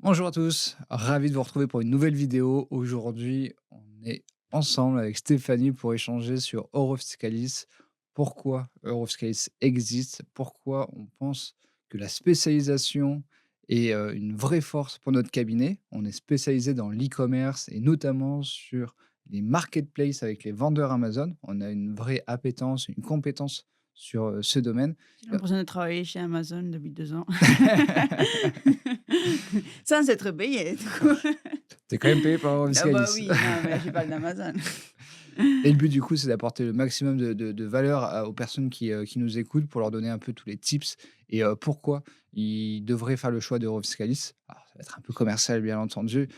Bonjour à tous, ravi de vous retrouver pour une nouvelle vidéo. Aujourd'hui, on est ensemble avec Stéphanie pour échanger sur Eurofiscalis. Pourquoi Eurofiscalis existe? Pourquoi on pense que la spécialisation est une vraie force pour notre cabinet? On est spécialisé dans l'e-commerce et notamment sur les marketplaces avec les vendeurs Amazon. On a une vraie appétence, une compétence sur ce domaine. J'ai l'impression de travailler chez Amazon depuis 2 ans. Sans être payée, du coup. T'es quand même payé par Ah bah Eurofiscalis. oui, non, mais là, je parle d'Amazon. Et le but du coup, c'est d'apporter le maximum de valeur à aux personnes qui nous écoutent pour leur donner un peu tous les tips et pourquoi ils devraient faire le choix d'Eurofiscalis. Alors ça va être un peu commercial bien entendu,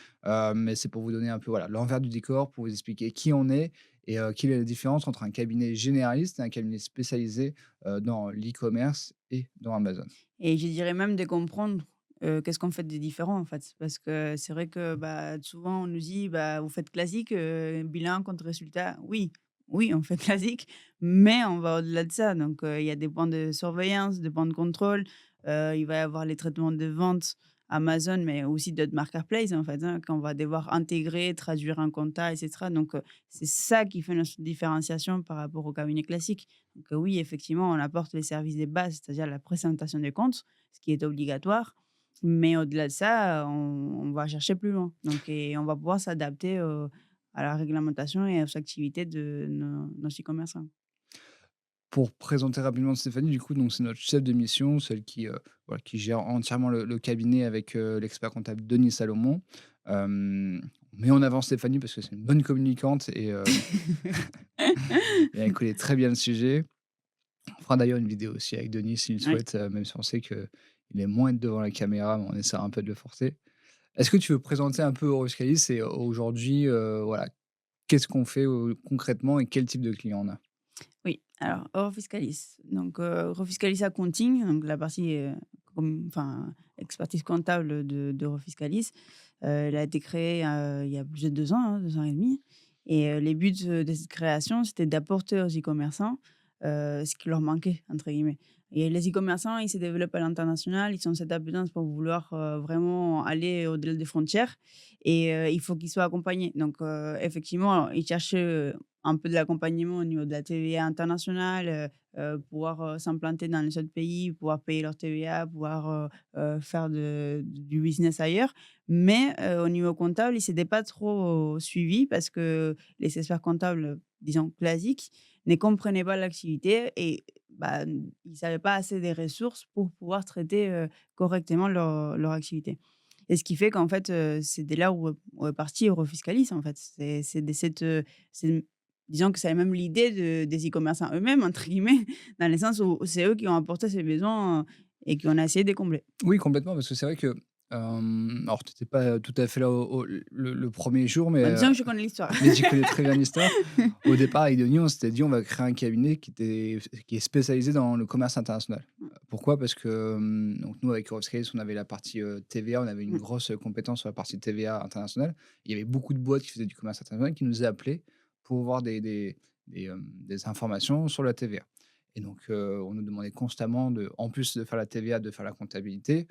mais c'est pour vous donner un peu, voilà, l'envers du décor, pour vous expliquer qui on est et quelle est la différence entre un cabinet généraliste et un cabinet spécialisé, dans l'e-commerce et dans Amazon. Et je dirais même de comprendre, qu'est-ce qu'on fait de différent, en fait. Parce que c'est vrai que, bah, souvent on nous dit: «Bah, vous faites classique, bilan contre résultat». Oui, oui, on fait classique, mais on va au-delà de ça. Donc, il y a des points de surveillance, des points de contrôle, il va y avoir les traitements de vente Amazon, mais aussi d'autres marketplaces, en fait, hein, qu'on va devoir intégrer, traduire un compta et cetera. Donc, c'est ça qui fait notre différenciation par rapport au cabinet classique. Donc, oui, effectivement, on apporte les services de base, c'est-à-dire la présentation des comptes, ce qui est obligatoire. Mais au-delà de ça, on va chercher plus loin. Donc et on va pouvoir s'adapter, à la réglementation et aux activités de nos e-commerçants. Pour présenter rapidement Stéphanie, du coup, donc c'est notre chef de mission, celle qui, voilà, qui gère entièrement le cabinet avec, l'expert comptable Denis Salomon. On met en avant Stéphanie parce que c'est une bonne communicante et elle connaît très bien le sujet. On fera d'ailleurs une vidéo aussi avec Denis s'il le Ouais. souhaite, même si on sait qu'il aime moins être devant la caméra, mais on essaiera un peu de le forcer. Est-ce que tu veux présenter un peu Euroscalis et aujourd'hui, voilà, qu'est-ce qu'on fait, concrètement et quel type de client on a? Oui, alors Eurofiscalis. Donc, Eurofiscalis Accounting, donc la partie, enfin, expertise comptable d'Eurofiscalis, elle a été créée, il y a plus de 2 ans, hein, 2 ans et demi. Et les buts, de cette création, c'était d'apporter aux e-commerçants, ce qui leur «manquait» entre guillemets. Et les e-commerçants, ils se développent à l'international, ils ont cette appétence pour vouloir, vraiment aller au-delà des frontières et il faut qu'ils soient accompagnés. Donc, effectivement, ils cherchent, un peu de l'accompagnement au niveau de la TVA internationale, pouvoir, s'implanter dans les autres pays, pouvoir payer leur TVA, pouvoir, faire du business ailleurs. Mais, au niveau comptable, ils s'étaient pas trop suivis parce que les experts comptables, disons classiques, ne comprenaient pas l'activité et bah, ils n'avaient pas assez de ressources pour pouvoir traiter, correctement leur activité. Et ce qui fait qu'en fait, c'est de là où est parti Eurofiscalis, en fait. C'est de cette, c'est disons que c'est même l'idée des e-commerçants eux-mêmes, entre guillemets, dans le sens où c'est eux qui ont apporté ces besoins, et qu'on a essayé de combler. Oui, complètement, parce que c'est vrai que, alors tu étais pas tout à fait là au le 1er jour, Bah, disons que je connais l'histoire. mais tu connais très bien l'histoire. Au départ, avec Denis, on s'était dit: «On va créer un cabinet qui est spécialisé dans le commerce international». Pourquoi? Parce que, donc nous, avec Euroscale, on avait la partie, TVA, on avait une Mmh. grosse compétence sur la partie TVA internationale. Il y avait beaucoup de boîtes qui faisaient du commerce international qui nous appelaient pour avoir des informations sur la TVA et donc on nous demandait constamment en plus de faire la TVA, de faire la comptabilité.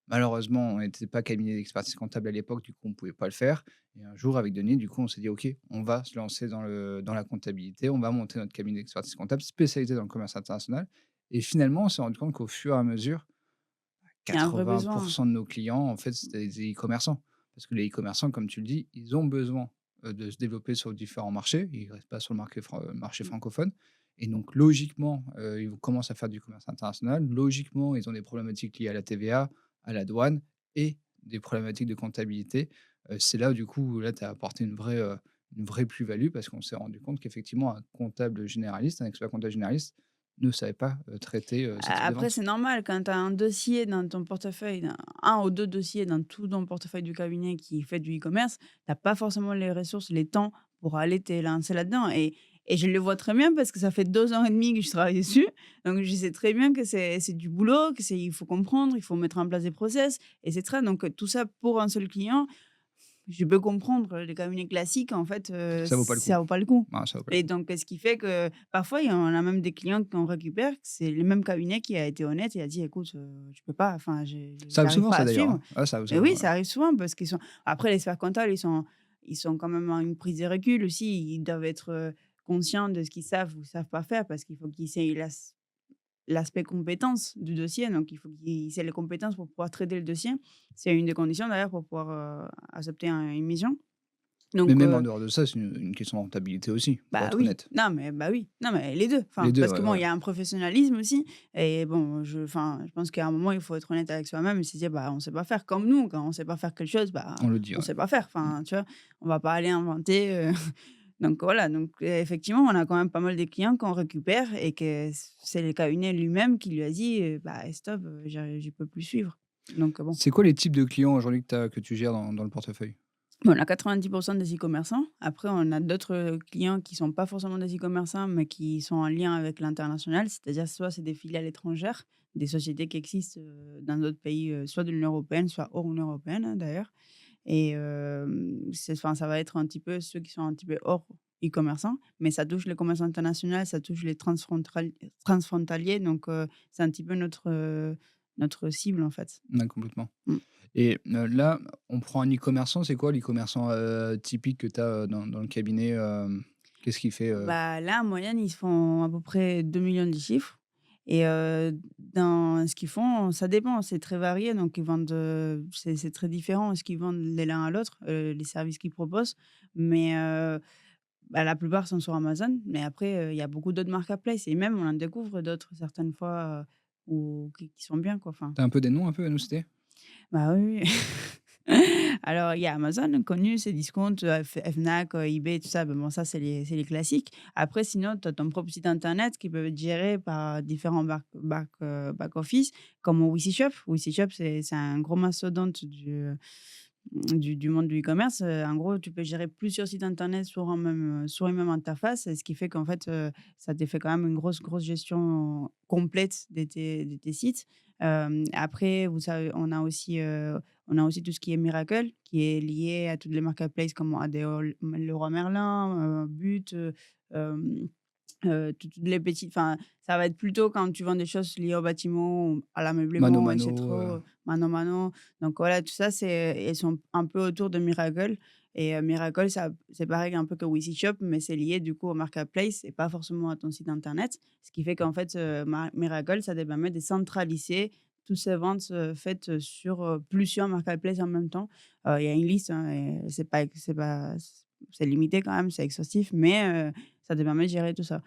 Malheureusement, on n'était pas cabinet d'expertise comptable à l'époque, du coup, on ne pouvait pas le faire et un jour avec Denis, du coup, on s'est dit: «OK, on va se lancer dans la comptabilité, on va monter notre cabinet d'expertise comptable spécialisé dans le commerce international» et finalement, on s'est rendu compte qu'au fur et à mesure, Il y a un vrai 80 besoin. de nos clients, en fait, c'était des e-commerçants. Parce que les e-commerçants, comme tu le dis, ils ont besoin, de se développer sur différents marchés. Ils ne restent pas sur le marché Mmh. francophone et donc logiquement, ils commencent à faire du commerce international. Logiquement, ils ont des problématiques liées à la TVA, à la douane et des problématiques de comptabilité. C'est là, du coup, là, tu as apporté une vraie plus-value parce qu'on s'est rendu compte qu'effectivement, un comptable généraliste, un expert comptable généraliste ne savait pas, traiter, ce type de Après, vente. c'est normal quand tu as un dossier dans ton portefeuille, dans 1 ou 2 dossiers dans tout ton portefeuille du cabinet qui fait du e-commerce, tu as pas forcément les ressources, les temps pour aller te lancer là-dedans et je le vois très bien parce que ça fait 2 ans et demi que je travaille dessus. Donc je sais très bien que c'est du boulot, il faut comprendre, il faut mettre en place des process et cetera. Donc tout ça pour un seul client, je peux comprendre les cabinets classiques, en fait, Ça vaut pas le coup. ça vaut pas le coup. Ah, ça vaut pas le Et coup. donc, ce qui fait que parfois, il y en a même des clients qu'on récupère, que c'est le même cabinet qui a été honnête et a dit: «Écoute, je peux pas, enfin, Ça arrive j'arrive souvent pas ça à d'ailleurs, suivre». hein. Ouais, ça arrive Et souvent, oui, ouais. ça arrive souvent parce qu'ils sont après les experts comptables, ils sont quand même à une prise de recul aussi. Ils doivent être, conscients de ce qu'ils savent ou savent pas faire parce qu'il faut qu'ils aient l'aspect compétence du dossier. Donc il faut qu'ils aient les compétences pour pouvoir traiter le dossier. C'est une des conditions d'ailleurs pour pouvoir, accepter une mission. Mais Donc même en dehors de ça, c'est une question de rentabilité aussi, faut bah être oui, honnête. non mais bah oui, non mais les 2. Les Enfin, 2, parce que ouais, bon, ouais. il y a un professionnalisme aussi et bon, je pense qu'à un moment, il faut être honnête avec soi-même et se dire: «Bah, on sait pas faire». Comme nous, quand on sait pas faire quelque chose, bah, On le dit, on ouais. sait pas faire. Mmh. Enfin, tu vois? On va pas aller inventer, donc voilà, donc effectivement, on a quand même pas mal de clients qu'on récupère et que c'est le cabinet lui-même qui lui a dit: «Bah, stop, je peux plus suivre». Donc bon. C'est quoi les types de clients aujourd'hui que tu gères dans le portefeuille? Bon, on a 90 des e-commerçants. Après, on a d'autres, clients qui sont pas forcément des e-commerçants, mais qui sont en lien avec l'international. C'est-à-dire, soit c'est des filiales étrangères, des sociétés qui existent, dans d'autres pays, soit de l'Union européenne, soit hors Union européenne, hein, d'ailleurs. Et ça va être un petit peu ceux qui sont un petit peu hors e-commerçants, mais ça touche le commerce international, ça touche les transfrontaliers, donc c'est un petit peu notre cible, en fait. Ouais, complètement. Mmh. Et là, on prend un e-commerçant, c'est quoi l'e-commerçant, typique que tu as, dans le cabinet, Qu'est-ce qu'il fait, Bah, là, en moyenne, ils font à peu près 2 millions de chiffres et dans ce qu'ils font, ça dépend, c'est très varié, donc ils vendent, c'est très différent ce qu'ils vendent de l'un à l'autre, les services qu'ils proposent, mais bah, la plupart sont sur Amazon, mais après, il y a beaucoup d'autres marketplaces et même on en découvre d'autres certaines fois, ou qui sont bien, quoi, enfin. Tu as un peu des noms un peu à nous citer? Bah, oui, oui. Alors, il y a Amazon, connu, c'est Discount, Fnac, eBay, tout ça. Ben bon, ça, c'est les classiques. Après, sinon, tu as ton propre site internet qui peut être géré par différents back office, comme Wissishop. Wissishop, c'est un gros mastodonte du monde du e-commerce. En gros, tu peux gérer plusieurs sites internet sur une même interface, et ce qui fait qu'en fait, ça te fait quand même une grosse, grosse gestion complète de tes sites. Après, vous savez, on a aussi tout ce qui est Miracle, qui est lié à toutes les marketplaces comme ADO, Leroy Merlin, But, hem toutes les petites, enfin, ça va être plutôt quand tu vends des choses liées au bâtiment, ou à Mano l'ameublement, Mano, etc., Mano Mano. Donc voilà, tout ça, elles sont un peu autour de Miracle et Miracle, ça c'est pareil un peu que Wissishop, mais c'est lié du coup au marketplace et pas forcément à ton site internet. Ce qui fait qu'en fait, Miracle, ça te permet de centraliser toutes ces ventes, faites, sur, plusieurs marketplaces en même temps. Il y a une liste, hein, et c'est limité quand même, c'est exhaustif, mais ça te permet de gérer tout ça.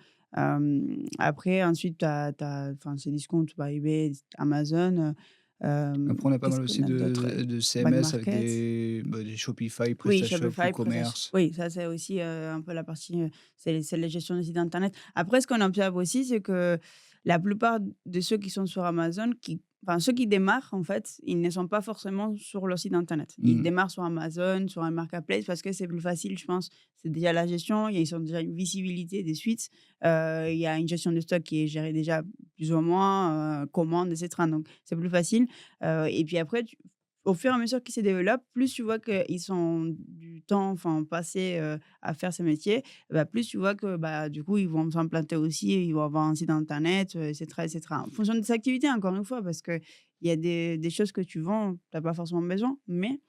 Après ensuite tu as enfin c'est Discount, bah, eBay, Amazon, après on a pas mal qu'est-ce qu'on aussi a d'autre? de Back CMS avec Market. des Shopify, Oui, PrestaShop, Shopify, PrestaShop. WooCommerce. Oui, ça c'est aussi, un peu la partie, c'est la gestion des sites internet. Après ce qu'on observe aussi, c'est que la plupart de ceux qui sont sur Amazon, ceux qui démarrent en fait, ils ne sont pas forcément sur leur site internet. Ils Mmh. démarrent sur Amazon, sur un marketplace parce que c'est plus facile, je pense. C'est déjà la gestion, ils ont déjà une visibilité des suites, il y a une gestion de stock qui est gérée déjà plus ou moins, commandes et cetera, donc c'est plus facile, et puis après au fur et à mesure qu'ils se développent, plus tu vois qu'ils ont du temps, enfin, passé, à faire ce métier, bah, plus tu vois que, bah, du coup, ils vont s'implanter aussi, ils vont avoir un site internet, et cetera et cetera. En fonction des activités, encore une fois, parce qu'il y a des choses que tu vends, tu as pas forcément besoin, mais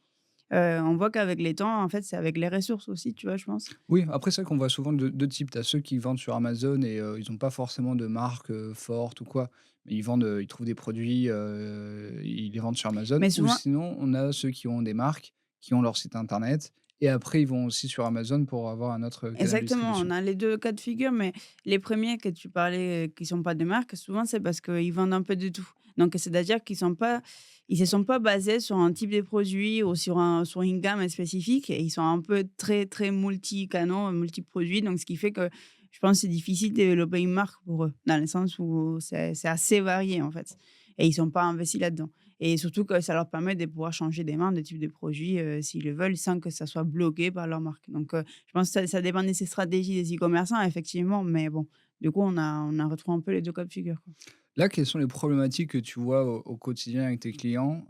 on voit qu'avec les temps, en fait, c'est avec les ressources aussi, tu vois, je pense. Oui, après c'est vrai qu'on voit souvent 2 types. Tu as ceux qui vendent sur Amazon et ils ont pas forcément de marque, forte ou quoi, mais ils vendent, ils trouvent des produits, ils les vendent sur Amazon Mais ou souvent sinon on a ceux qui ont des marques, qui ont leur site internet et après ils vont aussi sur Amazon pour avoir un autre canal de exactement, on distribution. a les 2 cas de figure, mais les premiers que tu parlais, qui sont pas des marques, souvent, c'est parce qu'ils vendent un peu de tout. Donc c'est-à-dire qu'ils se sont pas basés sur un type de produit ou sur une gamme spécifique, et ils sont un peu très, très multi-canaux, multi-produits, donc ce qui fait que je pense que c'est difficile de développer une marque pour eux, dans le sens où c'est assez varié, en fait, et ils sont pas investis là-dedans, et surtout que ça leur permet de pouvoir changer des mains, de type de produit, s'ils le veulent, sans que ça soit bloqué par leur marque. Donc je pense que ça dépend de ces stratégies des e-commerçants, effectivement, mais bon, du coup, on a retrouvé un peu les 2 cas de figure, quoi. Là, quelles sont les problématiques que tu vois au quotidien avec tes clients?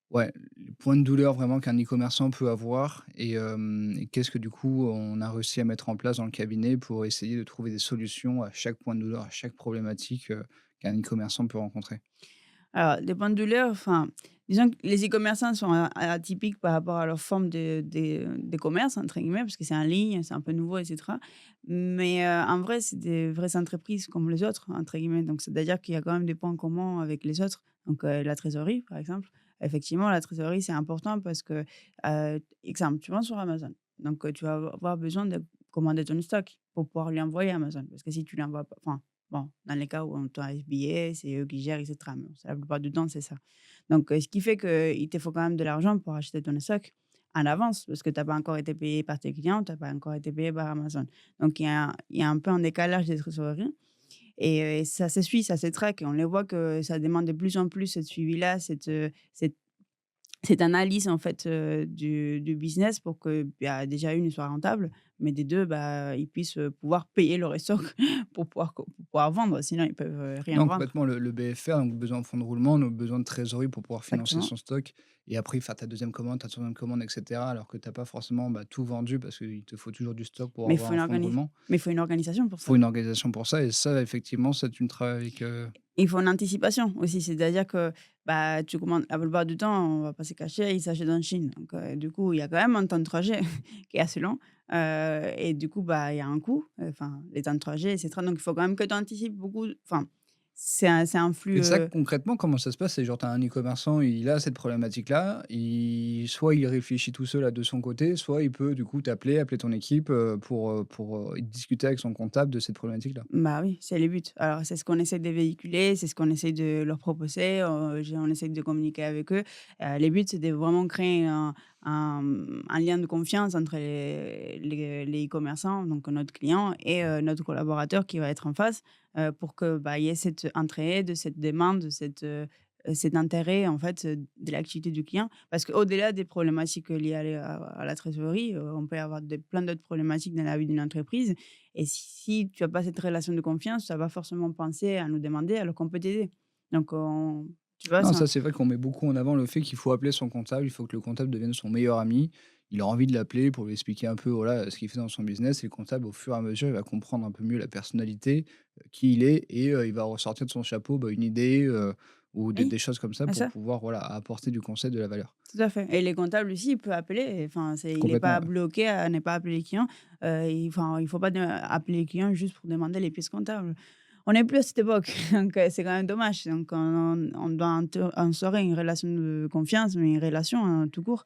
Ouais, les points de douleur vraiment qu'un e-commerçant peut avoir et qu'est-ce que du coup on a réussi à mettre en place dans le cabinet pour essayer de trouver des solutions à chaque point de douleur, à chaque problématique, qu'un e-commerçant peut rencontrer? Alors, des points de douleur, enfin, disons que les e-commerçants sont atypiques par rapport à leur forme des commerces, entre guillemets, parce que c'est en ligne, c'est un peu nouveau, etc. Mais en vrai, c'est des vraies entreprises comme les autres, entre guillemets. Donc, c'est-à-dire qu'il y a quand même des points communs avec les autres. Donc, la trésorerie, par exemple. Effectivement, la trésorerie, c'est important parce que, exemple, tu vends sur Amazon. Donc, tu vas avoir besoin de commander ton stock pour pouvoir lui envoyer à Amazon. Parce que si tu l'envoies pas, enfin, bon, dans les cas où on t'a FBA, c'est eux qui gèrent et cetera, mais bon, c'est la plupart du temps, c'est ça. Donc ce qui fait qu'il te faut quand même de l'argent pour acheter ton stock en avance parce que tu as pas encore été payé par tes clients, tu as pas encore été payé par Amazon. Donc il y a un peu un décalage des trésoreries et ça se suit, ça se traque et on les voit que ça demande de plus en plus ce suivi-là, cette analyse en fait, du business pour que, bah, déjà une il soit rentable, mais des 2 bah, ils puissent, pouvoir payer le resto pour pouvoir vendre, sinon ils peuvent, rien Non, vendre. complètement, le BFR, donc besoin de fonds de roulement, donc besoin de trésorerie pour pouvoir financer Exactement. son stock et après faire ta deuxième commande, ta troisième commande et cetera, alors que tu as pas forcément, bah, tout vendu parce qu'il te faut toujours du stock pour Mais il avoir faut un une fonds de organi roulement. mais il faut une organisation pour Faut ça. une organisation pour ça et ça effectivement, ça tu ne travailles avec, Il faut une anticipation aussi, c'est-à-dire que, bah, tu commandes la plupart du temps, on va pas se cacher, ils s'achètent en Chine. Donc, du coup, il y a quand même un temps de trajet qui est assez long, et du coup, bah, il y a un coût, enfin, les temps de trajet et cetera. Donc il faut quand même que tu anticipes beaucoup, enfin, c'est un et flux, ça, concrètement, comment ça se passe? C'est genre, tu as un e-commerçant, il a cette problématique-là, soit il réfléchit tout seul de son côté, soit il peut du coup appeler ton équipe, pour discuter avec son comptable de cette problématique-là? bah, oui, c'est le but. Alors c'est ce qu'on essaie de véhiculer, c'est ce qu'on essaie de leur proposer, on essaie de communiquer avec eux. Le but, c'est de vraiment créer un lien de confiance entre les e-commerçants, donc notre client et notre collaborateur qui va être en face, pour que, bah, il y ait cette entraide, cette demande, cet intérêt en fait, de l'activité du client. Parce qu'au-delà des problématiques liées à la trésorerie, on peut avoir plein d'autres problématiques dans la vie d'une entreprise et si tu as pas cette relation de confiance, tu vas pas forcément penser à nous demander alors qu'on peut t'aider. Donc on tu vois, Non, ça ça, c'est vrai qu'on met beaucoup en avant le fait qu'il faut appeler son comptable, il faut que le comptable devienne son meilleur ami. Il a envie de l'appeler pour lui expliquer un peu, voilà, ce qu'il fait dans son business et le comptable, au fur et à mesure, il va comprendre un peu mieux la personnalité, qui il est et il va ressortir de son chapeau, bah, une idée, ou des oui, choses comme ça c'est pour ça, pouvoir, voilà, apporter du conseil, de la valeur. tout à fait et les comptables aussi, ils peuvent appeler, enfin, il est Complètement, pas ouais. bloqué à ne pas appeler les clients, il faut pas appeler les clients juste pour demander les pièces comptables. On n'est plus à cette époque, donc c'est quand même dommage. Donc on doit instaurer une relation de confiance, mais une relation, tout court.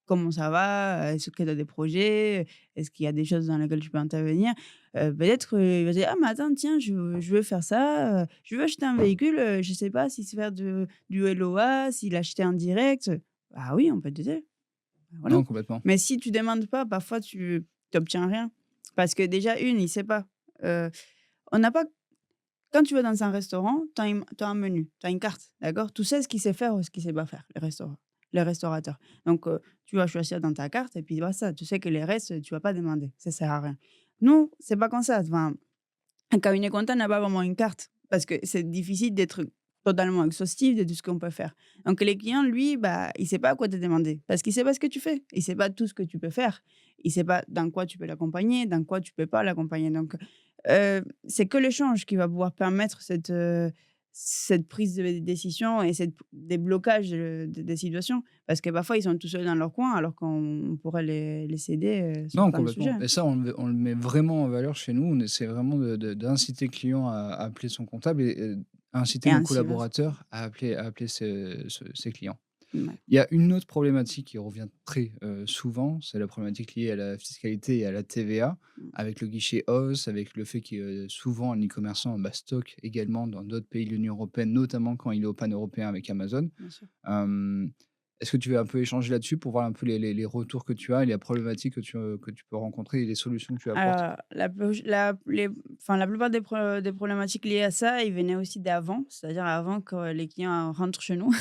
Comment ça va? Est-ce que tu as des projets? Est-ce qu'il y a des choses dans lesquelles tu peux intervenir? Peut-être, il va dire: «Ah mais attends, tiens, je veux faire ça, je veux acheter un véhicule, je sais pas si c'est faire du LOA, si l'acheter en direct». Ah oui, on peut t'aider, voilà. Non, complètement. Mais si tu demandes pas, parfois tu obtiens rien. Parce que déjà il sait pas. On n'a pas quand tu vas dans un restaurant, tu as un menu, tu as une carte, d'accord? Tu sais ce qu'il sait faire ou ce qu'il sait pas faire, le restaurateur. Donc tu vas choisir dans ta carte et puis voilà ça. Tu sais que les restes, tu vas pas demander, ça sert à rien. Nous, c'est pas comme ça. Enfin, un cabinet comptable n'a pas vraiment une carte parce que c'est difficile d'être totalement exhaustif de tout ce qu'on peut faire. Donc les clients, lui, bah, il sait pas à quoi te demander parce qu'il sait pas ce que tu fais. Il sait pas tout ce que tu peux faire. Il sait pas dans quoi tu peux l'accompagner, dans quoi tu peux pas l'accompagner. Donc c'est que l'échange qui va pouvoir permettre cette prise de décision et cette déblocage des situations. Parce que parfois, ils sont tout seuls dans leur coin alors qu'on pourrait les aider, sur Non, plein de sujets, complètement hein. et ça, on le met vraiment en valeur chez nous. On essaie vraiment d'inciter le client à appeler son comptable et inciter Et nos ainsi va collaborateurs à appeler ses clients. ouais. Il y a une autre problématique qui revient très, souvent, c'est la problématique liée à la fiscalité et à la TVA, Mmh. avec le guichet hausse, avec le fait que, souvent un e-commerçant, bah, stocke également dans d'autres pays de l'Union européenne, notamment quand il est au pan-européen avec Amazon. Bien sûr. Hem, Est-ce que tu veux un peu échanger là-dessus pour voir un peu les retours que tu as et les problématiques que tu peux rencontrer et les solutions que tu apportes? Alors, la plupart la plupart des problématiques liées à ça, ils venaient aussi d'avant, c'est-à-dire avant que les clients rentrent chez nous.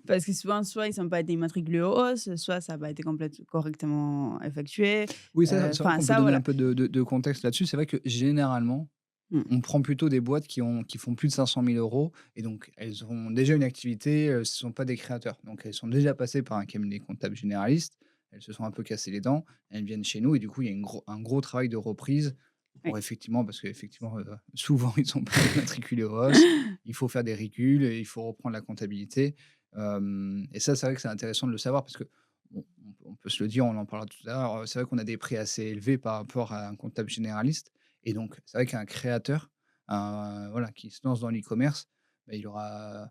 Parce que souvent, soit ils n'ont pas été immatriculés aux hausses, soit ça n'a pas été correctement effectué. Oui, ça, c'est vrai Enfin qu'on peut ça, donner un voilà. peu de contexte là-dessus. C'est vrai que généralement, Mmh. On prend plutôt des boîtes qui font plus de 500 000 € et donc elles ont déjà une activité, ce ne sont pas des créateurs. Donc elles sont déjà passées par un cabinet comptable généraliste, elles se sont un peu cassées les dents, elles viennent chez nous et du coup, il y a un gros travail de reprise Oui. pour effectivement parce qu'effectivement, souvent ils sont pas immatriculés au ROS, il faut faire des reculs et il faut reprendre la comptabilité, et ça, c'est vrai que c'est intéressant de le savoir parce que on peut se le dire, on en parlera tout à l'heure, c'est vrai qu'on a des prix assez élevés par rapport à un comptable généraliste et donc c'est vrai qu'un créateur, voilà, qui se lance dans l'e-commerce, bah, il aura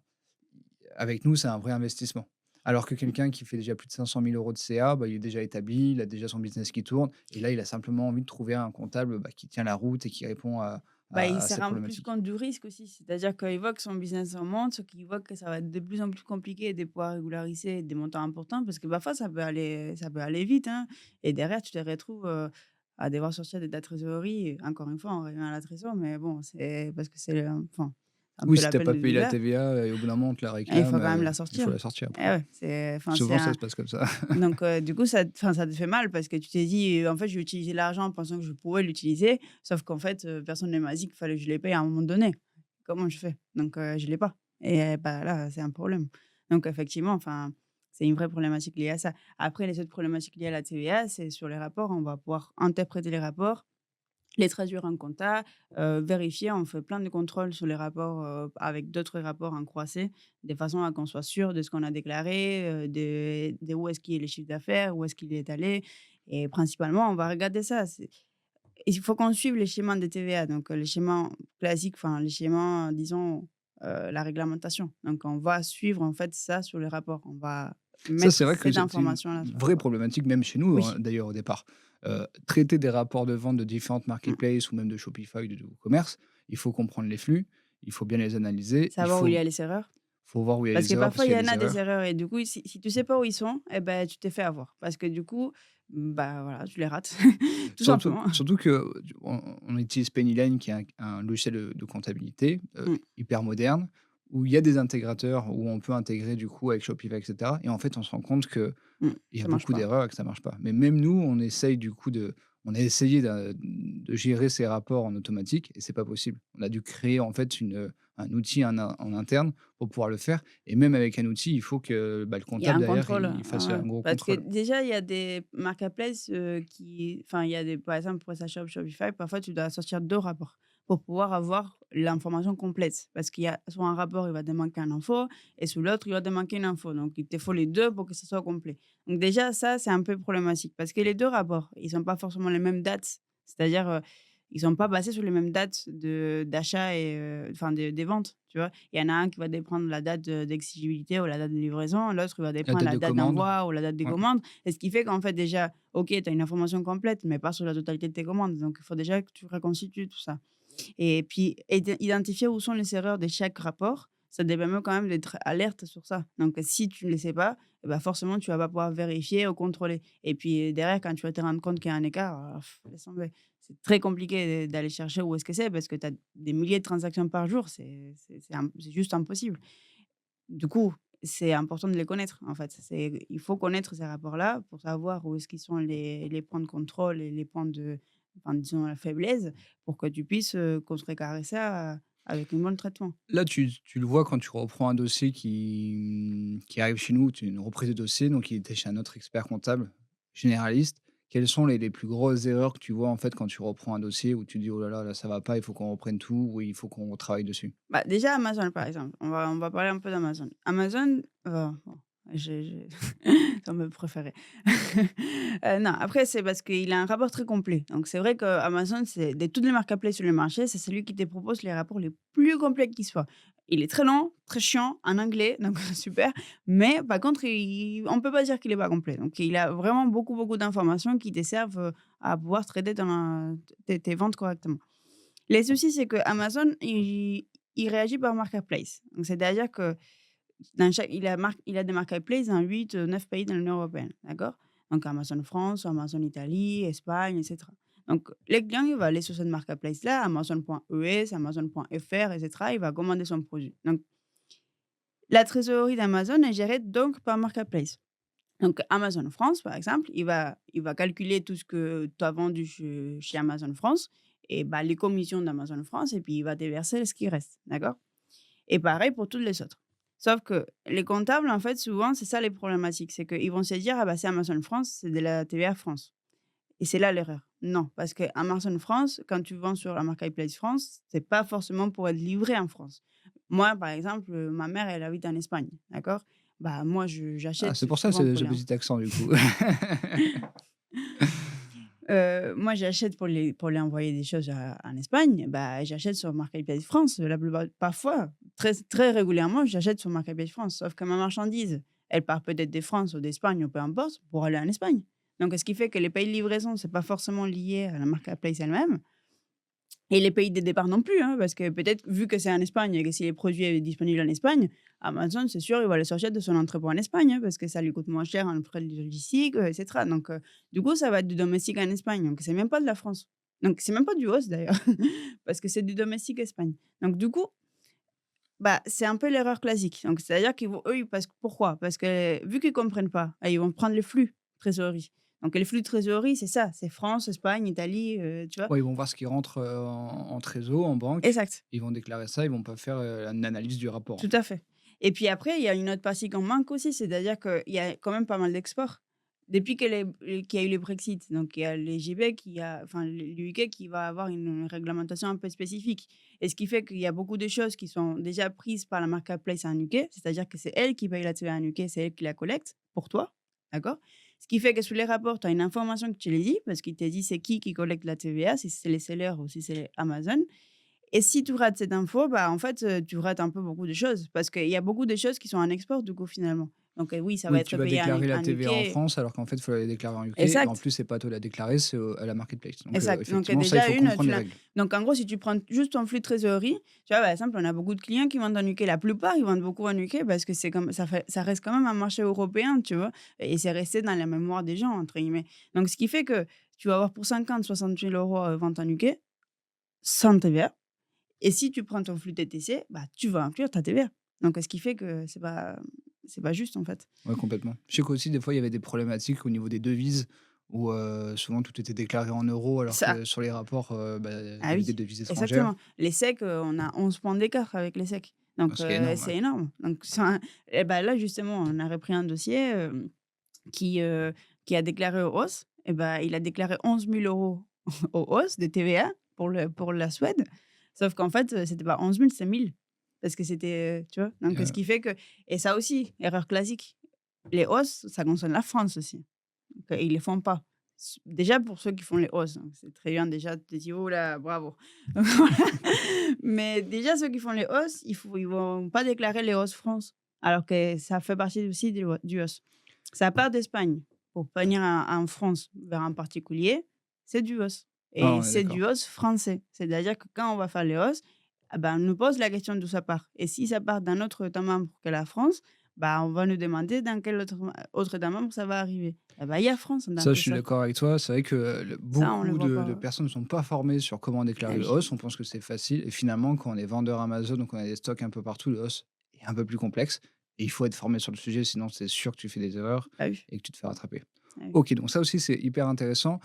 avec nous, c'est un vrai investissement. Alors que quelqu'un qui fait déjà plus de 500 000 € de CA, bah, il est déjà établi, il a déjà son business qui tourne et là, il a simplement envie de trouver un comptable, bah, qui tient la route et qui répond à Bah, il à se ses rend plus problématiques. compte du risque aussi. C'est-à-dire qu'il voit que son business remonte, qu'il voit que ça va être de plus en plus compliqué de pouvoir régulariser des montants importants parce que parfois ça peut aller vite, hein. Et derrière, tu te retrouves, à devoir sortir de ta trésorerie. Encore une fois, on revient à la trésor, mais bon, c'est parce que c'est enfin, un Oui, peu si tu as l'appel pas de payé la l'hiver TVA et au bout d'un moment, on te la et il faut réclame, quand même la il faut sortir. la sortir Eh après. ouais, c'est enfin, c'est Souvent, ça un se passe comme ça. donc du coup, ça te fait mal parce que tu t'es dit: «En fait, je vais utiliser l'argent en pensant que je pourrais l'utiliser», sauf qu'en fait, personne ne m'a dit qu'il fallait que je les paye à un moment donné. Comment je fais? Donc je l'ai pas et bah, là, c'est un problème. Donc effectivement, enfin, c'est une vraie problématique liée à ça. Après, les autres problématiques liées à la TVA, c'est sur les rapports. On va pouvoir interpréter les rapports, les traduire en compta, vérifier. On fait plein de contrôles sur les rapports, avec d'autres rapports en croisé, de façon à qu'on soit sûr de ce qu'on a déclaré, de où est-ce qu'il est le chiffre d'affaires, où est-ce qu'il est allé et principalement, on va regarder ça. Il faut qu'on suive les schémas de TVA, donc les schémas classiques, enfin les schémas, disons, la réglementation. Donc on va suivre, en fait, ça sur les rapports. On va Ça, mettre c'est vrai que cette c'est une information-là sur le vraie rapport. problématique, même chez nous, hein, Oui. d'ailleurs, au départ. Traiter des rapports de vente de différentes Mmh. marketplaces ou même de Shopify ou de WooCommerce, il faut comprendre les flux, il faut bien les analyser, il Savoir où il y a les erreurs. faut voir où il y a Parce les que erreurs parce parfois, il qu'il y y a en des a des erreurs. erreurs et du coup, si tu sais pas où ils sont et ben tu t'es fait avoir. Parce que du coup, bah, voilà, tu les rates, tout Surtout simplement. surtout qu'on utilise Pennyline qui est un logiciel de comptabilité, Mmh, hyper moderne, où il y a des intégrateurs, où on peut intégrer du coup avec Shopify et cetera et en fait, on se rend compte que mmh, il y a ça marche beaucoup pas. d'erreurs et que ça marche pas. Mais même nous, on essaye du coup on a essayé de gérer ces rapports en automatique et c'est pas possible. On a dû créer en fait un outil en interne pour pouvoir le faire et même avec un outil, il faut que, bah, le Il y a comptable un derrière, contrôle, il fasse ouais, un gros parce que contrôle. déjà, il y a des marketplaces, qui enfin, il y a des par exemple, PrestaShop, Shopify, parfois tu dois sortir 2 rapports pour pouvoir avoir l'information complète. Parce qu'il y a sur un rapport, il va te manquer une info et sur l'autre, il va te manquer une info. Donc il te faut les 2 pour que ce soit complet. Donc déjà ça, c'est un peu problématique parce que les 2 rapports, ils ont pas forcément les mêmes dates. C'est-à-dire, ils sont pas basés sur les mêmes dates d'achat et enfin des ventes, tu vois? Il y en a un qui va dépendre la date d'exigibilité ou la date de livraison, l'autre il va La dépendre date la de date commande, d'envoi ou la date de ouais. commande et ce qui fait qu'en fait déjà, OK, tu as une information complète, mais pas sur la totalité de tes commandes. Donc il faut déjà que tu reconstitues tout ça et puis identifier où sont les erreurs de chaque rapport, ça te permet quand même d'être alerte sur ça. Donc si tu ne le sais pas, et bah, forcément tu vas pas pouvoir vérifier ou contrôler et puis derrière quand tu vas te rendre compte qu'il y a un écart, laisse tomber. C'est très compliqué d'aller chercher où est-ce que c'est parce que tu as des milliers de transactions par jour, c'est juste impossible. Du coup, c'est important de les connaître, en fait. Il faut connaître ces rapports-là pour savoir où est-ce qu'ils sont les points de contrôle et les points de enfin, disons, la faiblesse pour que tu puisses, contrecarrer ça, avec un bon traitement. Là, tu le vois quand tu reprends un dossier qui arrive chez nous, tu une reprise de dossier, donc il était chez un autre expert comptable généraliste. Quelles sont les plus grosses erreurs que tu vois, en fait, quand tu reprends un dossier où tu dis: «Oh là là, là, ça va pas, il faut qu'on reprenne tout ou il faut qu'on retravaille dessus»? Bah, déjà Amazon, par exemple, on va parler un peu d'Amazon. Amazon, bon, j'ai c'est un de mes préférés. Non, après c'est parce qu'il a un rapport très complet. Donc c'est vrai qu'Amazon, c'est de toutes les marketplaces sur le marché, c'est celui qui te propose les rapports les plus complets qui soient. Il est très lent, très chiant, en anglais, donc super, mais par contre, on peut pas dire qu'il est pas complet. Donc il a vraiment beaucoup, beaucoup d'informations qui te servent, à pouvoir traiter tes ventes correctement. Les soucis, c'est qu'Amazon, il réagit par marketplace. Donc, c'est-à-dire que dans chaque il a des marketplaces dans 8 9 pays dans l'Union européenne, d'accord? Donc Amazon France, Amazon Italie, Espagne et cetera. Donc le client, il va aller sur cette marketplace-là, amazon.es, amazon.fr et cetera. Il va commander son produit. Donc la trésorerie d'Amazon est gérée donc par marketplace. Donc Amazon France, par exemple, il va calculer tout ce que tu as vendu chez Amazon France et bah, les commissions d'Amazon France et puis il va te verser ce qui reste, d'accord? Et pareil pour toutes les autres. Sauf que les comptables, en fait, souvent, c'est ça les problématiques, c'est qu'ils vont se dire: «Ah bah, c'est Amazon France, c'est de la TVA France» et c'est là l'erreur. Non, parce que Amazon France, quand tu vends sur la marketplace France, c'est pas forcément pour être livré en France. Moi, par exemple, ma mère, elle habite en Espagne, d'accord? Bah, moi, Ah, j'achète c'est pour ça, souvent pour ce les petit accent du coup. Moi, j'achète pour lui envoyer des choses en Espagne, bah, j'achète sur Marketplace France, la plupart parfois, très très régulièrement, j'achète sur Marketplace France. Sauf que ma marchandise, elle part peut-être de France ou d'Espagne ou peu importe, pour aller en Espagne. Donc ce qui fait que les pays de livraison, c'est pas forcément lié à la marketplace elle-même. Et les pays de départ non plus, hein, parce que peut-être, vu que c'est en Espagne et que si les produits est disponible en Espagne, Amazon, c'est sûr, il va les sortir de son entrepôt en Espagne, hein, parce que ça lui coûte moins cher en frais de logistique, et cetera. Donc, du coup, ça va être du domestique en Espagne. Donc, c'est même pas de la France. Donc, c'est même pas du host d'ailleurs, parce que c'est du domestique Espagne. Donc, du coup, bah, c'est un peu l'erreur classique. Donc, c'est-à-dire qu'ils vont, eux, parce que, pourquoi? Parce que vu qu'ils comprennent pas, ils vont prendre le flux trésorerie. Donc, les flux de trésorerie, c'est ça, c'est France, Espagne, Italie, tu vois? Ouais, ils vont voir ce qui rentre, en trésor, en banque. Exact. Ils vont déclarer ça, ils vont pas faire, une analyse du rapport, en Tout fait. à fait. Et puis après, il y a une autre partie qu'on manque aussi, c'est-à-dire qu'il y a quand même pas mal d'exports. Depuis qu'il y a eu le Brexit, donc il y a les GB qui a enfin le UK qui va avoir une réglementation un peu spécifique et ce qui fait qu'il y a beaucoup de choses qui sont déjà prises par la marketplace en UK, c'est-à-dire que c'est elle qui paye la TVA en UK, c'est elle qui la collecte pour toi, d'accord? Ce qui fait que sous les rapports, tu as une information que tu les dis parce qu'il te dit c'est qui collecte la TVA, si c'est les sellers ou si c'est Amazon et si tu rates cette info, bah, en fait, tu rates un peu beaucoup de choses parce qu'il y a beaucoup de choses qui sont en export du coup, finalement. Donc, oui, ça va Oui, tu être vas payé déclarer la en TVA en UK. France, alors qu'en fait, il faut la déclarer en UK et en Exact, plus, c'est pas à toi de la déclarer, c'est au à la marketplace. Donc, exact. Donc, effectivement, ça, il déjà faut une, comprendre tu les l'as règles. donc en gros, si tu prends juste ton flux de trésorerie, tu vois, par exemple, on a beaucoup de clients qui vendent en UK. La plupart, ils vendent beaucoup en UK parce que c'est comme ça reste quand même un marché européen, tu vois? Et c'est resté dans la mémoire des gens, entre guillemets. Donc ce qui fait que tu vas avoir pour 50 000 – 60 000 € vente en UK, sans TVA. Et si tu prends ton flux TTC, bah, tu vas inclure ta TVA. Donc, ce qui fait que c'est pas juste, en fait. Ouais, complètement. Je sais qu'aussi, des fois, il y avait des problématiques au niveau des devises où, souvent tout était déclaré en euros alors Ça que sur les rapports, il y ah avait des oui, devises étrangères. exactement. Les SEC, on a 11 points d'écart avec les SEC. Donc, Ce qui est énorme, ouais. c'est énorme. Donc ça et bah, là, justement, on a repris un dossier, qui, heu, qui a déclaré aux hausse et bah, il a déclaré 11 000 € aux hausses de TVA pour la Suède. Sauf qu'en fait, c'était pas 11 000, c'est 1 000 parce que c'était, tu vois? Et Donc, ce qui fait que et ça aussi, erreur classique, les hausses, ça concerne la France aussi. Donc, ils les font pas. Déjà pour ceux qui font les hausses, hein, c'est très bien déjà, tu te dis: «Oh là, bravo!» Mais déjà ceux qui font les hausses, ils vont pas déclarer les hausses France, alors que ça fait partie aussi du hausse. Ça part d'Espagne pour venir en France vers un particulier, c'est du hausse non, et on est c'est d'accord. du hausse français. C'est-à-dire que quand on va faire les hausses, ah ben, on nous pose la question d'où ça part et si ça part d'un autre État membre que la France, bah, on va nous demander dans quel autre État membre ça va arriver. Eh bah, il y a France dans Ça, je tout suis ça. d'accord avec toi. C'est vrai que, Ça, on le beaucoup voit de pas. personnes ne sont pas formées sur comment Ah déclarer le oui, hausse. On pense que c'est facile et finalement, quand on est vendeur Amazon, donc on a des stocks un peu partout, le hausse est un peu plus complexe et il faut être formé sur le sujet, sinon c'est sûr que tu fais des erreurs ah oui, et que tu te fais rattraper. ah oui. OK, donc ça aussi, c'est hyper intéressant.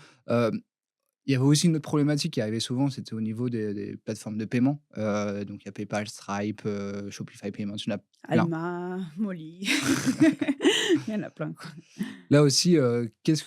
Il y avait aussi une autre problématique qui arrivait souvent, c'était au niveau des plateformes de paiement. Donc il y a PayPal, Stripe, Shopify Payments, il y en a plein. Alma, Molly, il y en a plein, quoi. Là aussi, qu'est-ce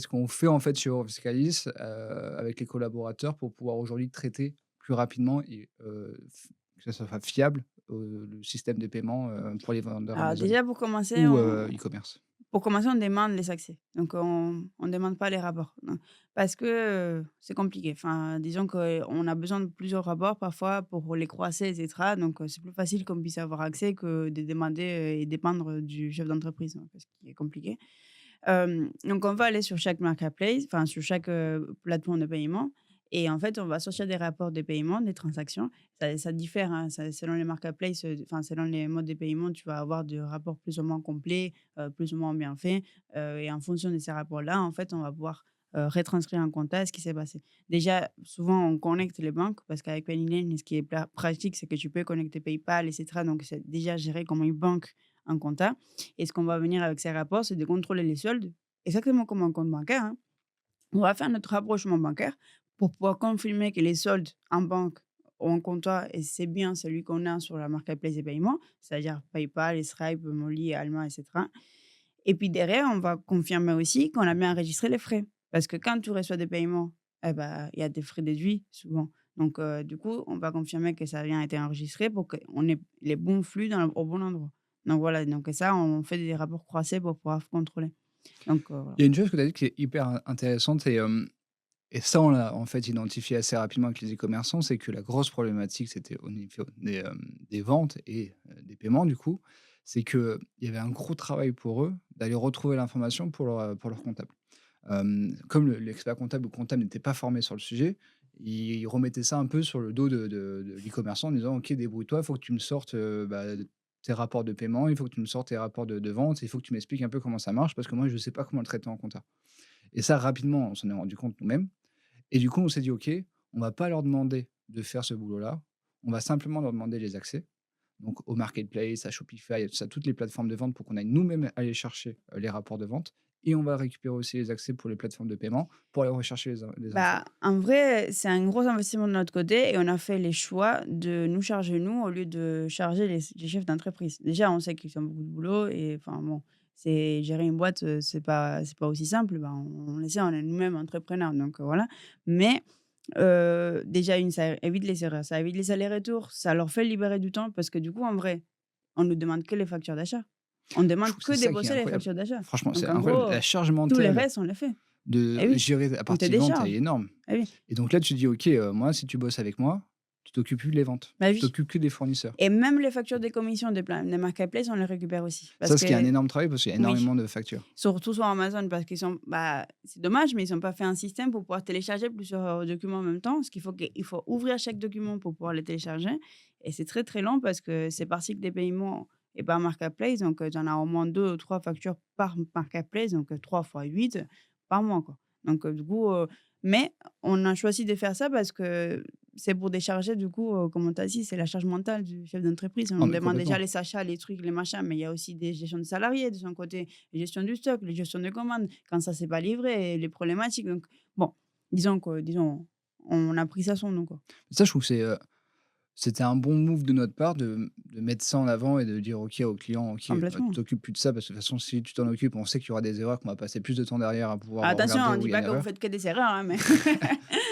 qu'on fait en fait chez Eurofiscalis, avec les collaborateurs pour pouvoir aujourd'hui traiter plus rapidement et f que ça soit fiable, le système de paiement, pour les vendeurs Alors Amazon déjà pour commencer, ou, on e-commerce? Pour commencer, on demande les accès. Donc on demande pas les rapports, non. Parce que, c'est compliqué. Enfin, disons qu'on a besoin de plusieurs rapports parfois pour les croiser et cetera. Donc, c'est plus facile qu'on puisse avoir accès que de demander, et dépendre du chef d'entreprise, hein, ce qui est compliqué. Donc on va aller sur chaque marketplace, enfin sur chaque, plateforme de paiement et en fait, on va sortir des rapports de paiement, des transactions. Ça diffère, hein, ça selon les marketplaces, enfin selon les modes de paiement, tu vas avoir des rapports plus ou moins complets, plus ou moins bien faits, et en fonction de ces rapports-là, en fait, on va pouvoir, retranscrire en compta ce qui s'est passé. Déjà, souvent, on connecte les banques parce qu'avec Paylane, ce qui est pratique, c'est que tu peux connecter PayPal et cetera, donc c'est déjà géré comme une banque en compta. Et ce qu'on va venir avec ces rapports, c'est de contrôler les soldes, exactement comme un compte bancaire, hein. On va faire notre rapprochement bancaire pour pouvoir confirmer que les soldes en banque ou en comptoir et c'est bien celui qu'on a sur la marketplace des paiements, c'est-à-dire PayPal, Stripe, Molly, Alma, et cetera. Et puis derrière, on va confirmer aussi qu'on a bien enregistré les frais. Parce que quand tu reçois des paiements, eh ben, il y a des frais déduits souvent. Donc, du coup, on va confirmer que ça a bien été enregistré pour qu'on ait les bons flux au bon endroit. Donc voilà, donc ça, on fait des rapports croisés pour pouvoir contrôler. Donc, voilà. Il y a une chose que tu as dit qui est hyper intéressante et ça, on l'a en fait identifié assez rapidement avec les e-commerçants, c'est que la grosse problématique, c'était au niveau des ventes et des paiements du coup, c'est qu'il y avait un gros travail pour eux d'aller retrouver l'information pour leur comptable. Comme l'expert comptable ou comptable n'était pas formé sur le sujet, il remettait ça un peu sur le dos de l'e-commerçant en disant: «OK, débrouille-toi, il faut que tu me sortes, tes rapports de paiement, il faut que tu me sortes tes rapports de vente, il faut que tu m'expliques un peu comment ça marche parce que moi je ne sais pas comment le traiter en compta». Et ça rapidement, on s'en est rendu compte nous-mêmes et du coup on s'est dit: «OK, on va pas leur demander de faire ce boulot-là, on va simplement leur demander les accès». Donc au marketplace, à Shopify, à tout ça, toutes les plateformes de vente pour qu'on aille nous-mêmes aller chercher, les rapports de vente et on va récupérer aussi les accès pour les plateformes de paiement pour aller rechercher les infos. Bah, en vrai, c'est un gros investissement de notre côté et on a fait les choix de nous charger nous au lieu de charger les chefs d'entreprise. Déjà, on sait qu'ils ont beaucoup de boulot et enfin bon, c'est gérer une boîte, c'est pas aussi simple. Bah, on le sait, on est nous-mêmes entrepreneurs donc voilà. Mais déjà ça évite les erreurs, ça évite les allers-retours, ça leur fait libérer du temps parce que du coup, en vrai, on nous demande que les factures d'achat. On Je demande trouve que que c'est ça qui est débourser les incroyable. factures d'achat. Franchement, c'est Donc en incroyable. gros, La charge tous les mentale restes, on les fait. de Eh oui, gérer la on te partie vente, elle est décharge. énorme Eh oui. et donc là, tu te dis: «OK, moi, si tu bosses avec moi, tu t'occupes plus des ventes, Bah tu oui. t'occupes que des fournisseurs». Et même les factures des commissions des marketplaces, on les récupère aussi. Parce Ça, ce qui est un que énorme travail parce qu'il y a oui, énormément de factures. surtout sur Amazon parce qu'ils sont bah, c'est dommage, mais ils ont pas fait un système pour pouvoir télécharger plusieurs, documents en même temps. Ce qu'il faut ouvrir chaque document pour pouvoir les télécharger et c'est très, très long parce que c'est par cycle des paiements et par marketplace. Donc, tu en as au moins 2 ou 3 factures par marketplace, donc, 3 fois 8 par mois, quoi. Donc, du coup, mais on a choisi de faire ça parce que c'est pour décharger du coup, comme on t'a dit, c'est la charge mentale du chef d'entreprise. Ah On mais demande déjà complètement. les achats, les trucs, les machins, mais il y a aussi des gestions de salariés de son côté, les gestions du stock, les gestions de commandes, quand ça s'est pas livré et les problématiques. Donc bon, disons, on a pris ça sur nous, quoi. Ça, je trouve que c'était un bon move de notre part de mettre ça en avant et de dire OK au client: «OK, bah, tu Complètement. t'occupes plus de ça parce que de toute façon, si tu t'en occupes, on sait qu'il y aura des erreurs, qu'on va passer plus de temps derrière à pouvoir Attention, regarder on où dit il y a une pas que vous erreur». faites que des erreurs, hein, mais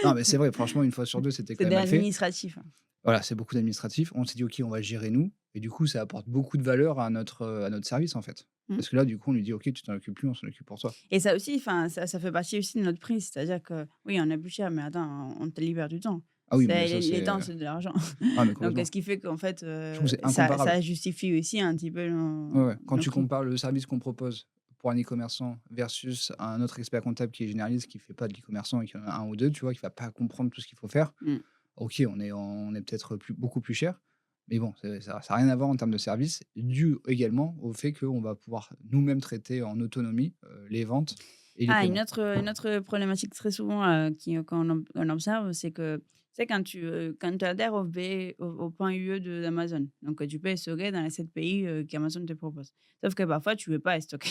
Non, mais c'est vrai, franchement, une fois sur 2 c'était quand c'est même de mal fait. l'administratif, hein. Voilà, c'est beaucoup d'administratif. On s'est dit: «OK, on va gérer nous» et du coup, ça apporte beaucoup de valeur à notre service, en fait. Mmh. Parce que là, du coup, on lui dit: «OK, tu t'en occupes plus, on s'en occupe pour toi». Et ça aussi, enfin, ça fait partie aussi de notre prix. C'est-à-dire que oui, on est plus cher, mais attends, on te libère du temps. Ah oui, mais ça, Les c'est, temps, c'est de l'argent. ah mais Donc, complètement. ce qui fait qu'en fait, Je trouve que c'est ça incomparable. justifie aussi un petit peu Ouais, ouais. Quand nos tu prix. compares le service qu'on propose pour un e-commerçant versus un autre expert comptable qui est généraliste, qui fait pas de l'e-commerçant et qui en a 1 ou 2, tu vois? Qui va pas comprendre tout ce qu'il faut faire. Mmh. OK, on est peut-être beaucoup plus cher, mais bon, ça a rien à voir en termes de service, dû également au fait qu'on va pouvoir nous-mêmes traiter en autonomie, les ventes et les Ah, paiements. une autre problématique très souvent, qu'on observe, c'est que, tu sais, quand tu adhères au point UE d'Amazon, donc tu peux stocker dans les 7 pays, qu'Amazon te propose. Sauf que parfois, tu ne veux pas stocker.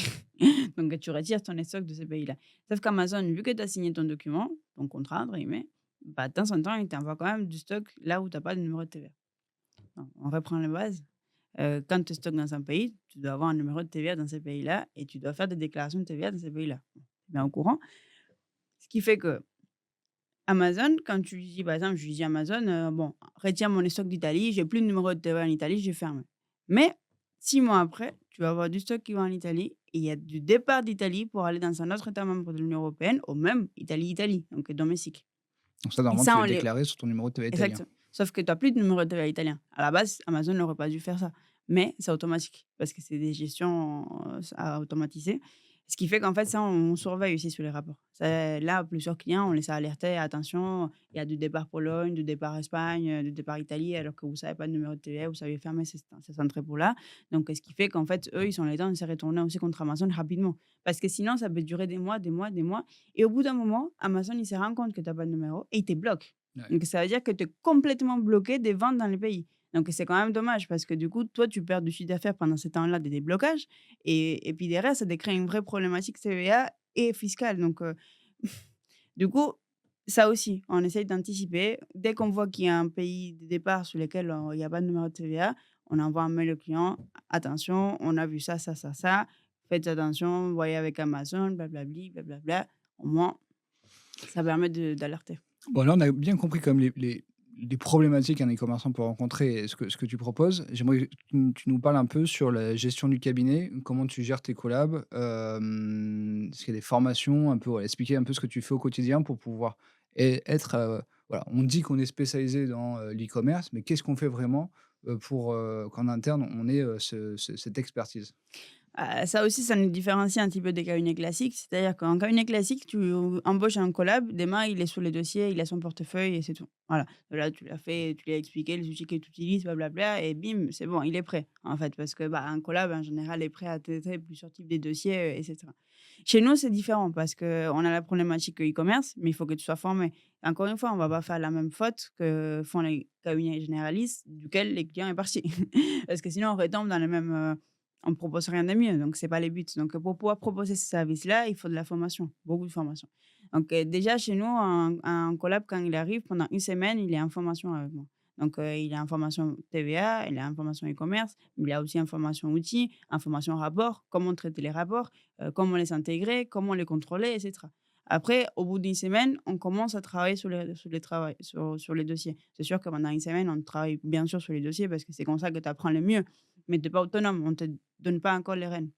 Donc tu retires ton stock de ces pays-là. Sauf qu'Amazon, vu que tu as signé ton document, ton «contrat» entre guillemets, bah, de temps en temps, il t'envoie quand même du stock là où tu as pas de numéro de TVA. Donc on reprend les bases. Quand tu stockes dans un pays, tu dois avoir un numéro de TVA dans ces pays-là et tu dois faire des déclarations de TVA dans ces pays-là. Bon, tu es bien au courant. Ce qui fait que Amazon, quand tu lui dis, par exemple, je lui dis à Amazon, «Bon, retire mon stock d'Italie, j'ai plus de numéro de TVA en Italie, je ferme». Mais 6 mois après, tu vas avoir du stock qui va en Italie et il y a du départ d'Italie pour aller dans un autre État membre de l'Union européenne ou même Italie, donc domestique. Donc ça, Et normalement, tu ça, on l'as les déclaré sur ton numéro de TVA italien. exact. Sauf que tu as plus de numéro de TVA italien. À la base, Amazon n'aurait pas dû faire ça, mais c'est automatique parce que c'est des gestions, à automatiser. Ce qui fait qu'en fait, ça, on surveille aussi sur les rapports. C'est là, plusieurs clients, on les a alertés: «Attention, il y a du départ Pologne, du départ Espagne, du départ Italie, alors que vous savez pas de numéro de TVA, vous savez fermer ces entrepôts-là». Donc ce qui fait qu'en fait, eux, ils ont les temps de se retourner aussi contre Amazon rapidement. Parce que sinon, ça peut durer des mois, des mois, des mois et au bout d'un moment, Amazon, il se rend compte que tu as pas de numéro et il te bloque. Ouais. Donc ça veut dire que tu es complètement bloqué des ventes dans les pays. Donc c'est quand même dommage parce que du coup, toi, tu perds du chiffre d'affaires pendant ce temps-là de déblocage et puis derrière, ça te crée une vraie problématique CVA et fiscale. Donc du coup, Ça aussi, on essaye d'anticiper. Dès qu'on voit qu'il y a un pays de départ sur lequel, il y a pas de numéro de TVA, on envoie un mail au client: «Attention, on a vu ça, ça, ça, ça. Faites attention, voyez avec Amazon, blablabli, blablabla». Au moins, ça permet d'alerter. Bon, là, on a bien compris comme les problématiques qu'un e-commerçant peut rencontrer et ce que tu proposes. J'aimerais que tu nous parles un peu sur la gestion du cabinet, comment tu gères tes collabs, est-ce qu'il y a des formations un peu, voilà, expliquer un peu ce que tu fais au quotidien pour pouvoir être, voilà, on dit qu'on est spécialisé dans, l'e-commerce, mais qu'est-ce qu'on fait vraiment, pour, qu'en interne on ait, cette expertise? Ça aussi, ça nous différencie un petit peu des cabinets classiques. C'est-à-dire qu'en cabinet classique, tu embauches un collab, demain, il est sur les dossiers, il a son portefeuille et c'est tout. Voilà. Là, tu l'as fait, tu lui as expliqué les outils que tu utilises, blablabla, et bim, c'est bon, il est prêt, en fait. Parce que bah, un collab, en général, est prêt à traiter plusieurs types de dossiers, etc. Chez nous, c'est différent parce qu'on a la problématique e-commerce, mais il faut que tu sois formé. Encore une fois, on ne va pas faire la même faute que font les cabinets généralistes, duquel les clients est parti. Parce que sinon, on retombe dans le même. On ne propose rien de mieux, donc c'est pas les buts. Donc, pour pouvoir proposer ce service-là, il faut de la formation, beaucoup de formation. Donc, déjà chez nous, un collab quand il arrive, pendant une semaine, il est en formation avec moi. Donc, il est en formation TVA, il est en formation e-commerce, mais il a aussi en formation outils, en formation rapport, comment traiter les rapports, comment les intégrer, comment les contrôler, et cetera. Après, au bout d'une semaine, on commence à travailler sur les dossiers. C'est sûr que pendant une semaine, on travaille bien sûr sur les dossiers parce que c'est comme ça que tu apprends le mieux, mais tu es pas autonome, on te donne pas encore les rênes.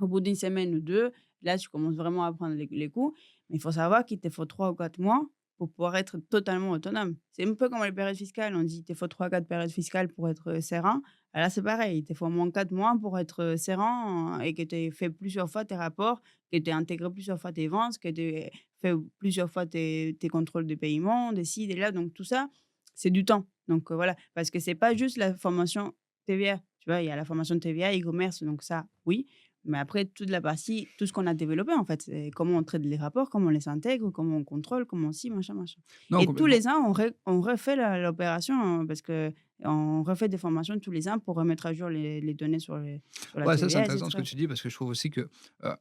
Au bout d'une semaine ou 2, là, tu commences vraiment à prendre les coups, mais il faut savoir qu'il te faut 3 ou 4 mois pour pouvoir être totalement autonome. C'est un peu comme les périodes fiscales, on dit: «Il te faut 3 4 périodes fiscales pour être, serein». Ah là, c'est pareil, il te faut au moins 4 mois pour être, serein, et que tu aies fait plusieurs fois tes rapports, que tu aies intégré plusieurs fois tes ventes, que tu aies fait plusieurs fois tes contrôles de paiement, des ci, des là, donc tout ça, c'est du temps. Donc voilà, parce que c'est pas juste la formation TVA, tu vois? Il y a la formation TVA, e-commerce, donc ça, oui, mais après toute la partie, tout ce qu'on a développé en fait, c'est comment on traite les rapports, comment on les intègre, comment on contrôle, comment ci, machin, machin. Non, Et tous complètement. les ans, on refait l'opération, parce qu'on refait des formations tous les ans pour remettre à jour les données sur la Ouais, ça, c'est TVA, et intéressant ce que cetera. tu dis parce que je trouve aussi que, la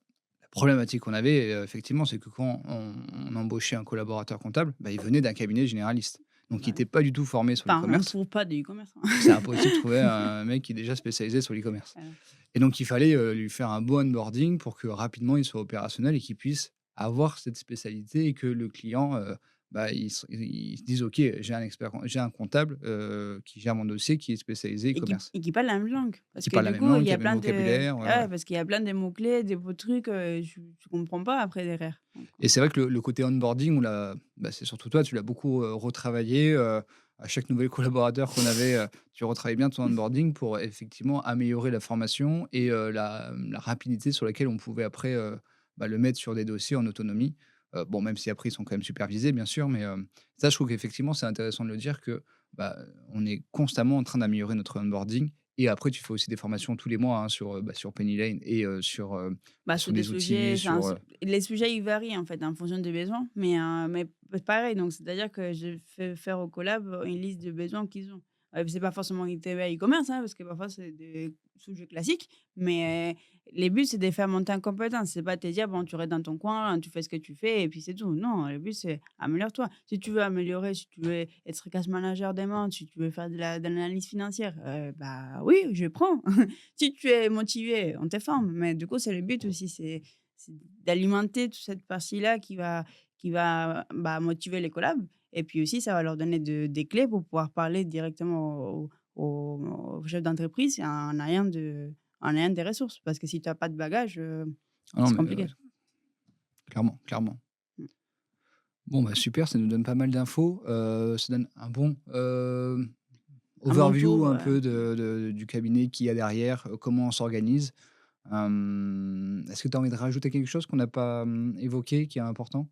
problématique qu'on avait, effectivement, c'est que quand on embauchait un collaborateur comptable, bah, il venait d'un cabinet généraliste. Donc il Voilà. était pas du tout formé sur Enfin, on ne l'e-commerce. trouve pas de e-commerce, hein. C'est impossible de trouver un mec qui est déjà spécialisé sur l'e-commerce Voilà. et donc il fallait, lui faire un bon onboarding pour que rapidement il soit opérationnel et qu'il puisse avoir cette spécialité et que le client, bah, il se dise: «OK, j'ai un comptable, qui gère mon dossier, qui est spécialisé Et qui e-commerce». et qui parle la même langue. Parce Qui que parle la du même coup, langue, il y qui a a le même plein de vocabulaire, ouais, ouais. ouais, parce qu'il y a plein de mots-clés, des beaux trucs, tu comprends pas après derrière. Donc Et c'est vrai que le côté onboarding, on l'a bah, c'est surtout toi, tu l'as beaucoup, retravaillé, à chaque nouvel collaborateur qu'on avait, tu retravailles bien ton onboarding pour effectivement améliorer la formation et la rapidité sur laquelle on pouvait après, bah, le mettre sur des dossiers en autonomie. Bon, même si après ils sont quand même supervisés bien sûr, mais ça je trouve qu'effectivement c'est intéressant de le dire que, bah, on est constamment en train d'améliorer notre onboarding et après tu fais aussi des formations tous les mois, hein, sur, bah, sur Penny Lane et bah, sur sur des les outils, sujets, enfin, sur, les sujets, ils varient, en fait, en fonction des besoins, mais pareil, donc c'est-à-dire que je fais faire au collab, une liste de besoins qu'ils ont. C'est pas forcément une TVA e-commerce, hein, parce que parfois, c'est des sujets classiques, mais les buts, c'est de les faire monter en compétence. C'est pas te dire: «Bon, tu restes dans ton coin, tu fais ce que tu fais et puis c'est tout». Non, le but, c'est améliore-toi. Si tu veux améliorer, si tu veux être cash manager des ventes, si tu veux faire de l'analyse financière, bah, oui, je prends. Si tu es motivé, on te forme, mais du coup, c'est le but aussi, c'est d'alimenter toute cette partie-là qui va, bah, motiver les collabs, et puis aussi, ça va leur donner des clés pour pouvoir parler directement aux chefs d'entreprise en ayant des ressources. Parce que si tu as pas de bagage, ah non, c'est mais compliqué. clairement, clairement. Mmh. Bon, bah, super, ça nous donne pas mal d'infos, ça donne un bon, À mon overview tour, un peu du cabinet qu'il y a derrière, comment on s'organise. Est-ce que tu as envie de rajouter quelque chose qu'on n'a pas, évoqué, qui est important?